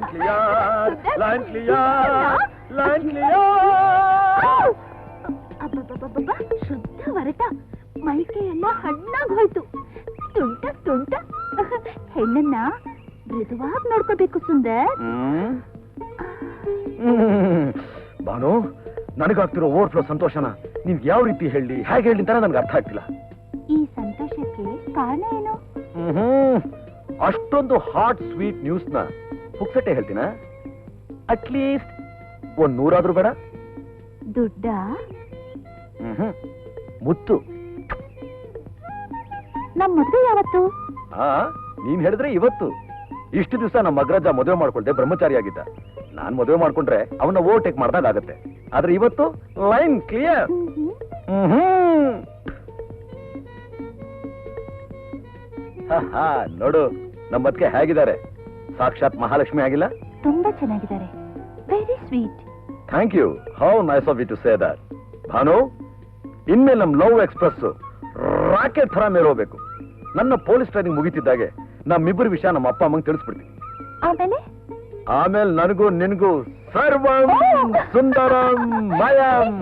Line clear line clear line clear. ಅಬ್ಬಬ್ಬಬ್ಬಬ್ಬ, ಶುದ್ಧ ವರಟ. ಮೈಕೆ ಎಲ್ಲ ಹಣ್ಣಾಗ್ ಹೋಯ್ತು. ತುಂಟ ತುಂಟ. ಹೆಣ್ಣನ್ನ ಮೃದುವಾಗಿ ನೋಡ್ಕೋಬೇಕು ಸುಂದರ್. ಬಾನು, ನನಗಾಗ್ತಿರೋ ಓವರ್ಫ್ಲೋ ಸಂತೋಷನ ನಿಮ್ಗೆ ಯಾವ ರೀತಿ ಹೇಳಿ ಹೇಗೆ ಹೇಳಿ ಅಂತ ನನ್ಗೆ ಅರ್ಥ ಆಗ್ತಿಲ್ಲ. ಈ ಸಂತೋಷಕ್ಕೆ ಕಾರಣ ಏನು? ಅಷ್ಟೊಂದು ಹಾಟ್ ಸ್ವೀಟ್ ನ್ಯೂಸ್ನ ಪುಕ್ಸಟ್ಟೆ ಹೇಳ್ತೀನ? ಅಟ್ಲೀಸ್ಟ್ 100 ಬೇಡ? ದುಡ್ಡ? ಮುತ್ತು. ನಮ್ ಮದ್ವೆ ಯಾವತ್ತು? ನೀನ್ ಹೇಳಿದ್ರೆ ಇವತ್ತು. ಇಷ್ಟು ದಿವಸ ನಮ್ಮ ಅಗ್ರಜ ಮದುವೆ ಮಾಡ್ಕೊಳ್ದೆ ಬ್ರಹ್ಮಚಾರಿ ಆಗಿದ್ದ. ನಾನ್ ಮದುವೆ ಮಾಡ್ಕೊಂಡ್ರೆ ಅವನ್ನ ಓವರ್ಟೇಕ್ ಮಾಡ್ದಾಗ ಆಗತ್ತೆ. ಆದ್ರೆ ಇವತ್ತು ಲೈನ್ ಕ್ಲಿಯರ್. ನೋಡು, ನಮ್ಮದ್ಕೆ ಹೇಗಿದ್ದಾರೆ? ಸಾಕ್ಷಾತ್ ಮಹಾಲಕ್ಷ್ಮಿ ಆಗಿಲ್ಲ? ತುಂಬಾ ಚೆನ್ನಾಗಿದ್ದಾರೆ. Very sweet. Thank you. How nice of you to say that. Bhanu, ಇನ್ಮೇಲೆ ನಮ್ ಲವ್ ಎಕ್ಸ್ಪ್ರೆಸ್ ರಾಕೆಟ್ ತರ ಮೇಲೆ ಹೋಗ್ಬೇಕು. ನನ್ನ ಪೊಲೀಸ್ ಟ್ರೈನಿಂಗ್ ಮುಗಿತಿದ್ದಾಗೆ ನಮ್ಮಿಬ್ಬರ ವಿಷಯ ನಮ್ಮ ಅಪ್ಪ ಅಮ್ಮಂಗೆ ತಿಳಿಸ್ಬಿಡ್ತೀನಿ. ಆಮೇಲೆ ನನಗೂ ನಿನಗೂ ಸರ್ವಂ ಸುಂದರಂ ಮಯಂ.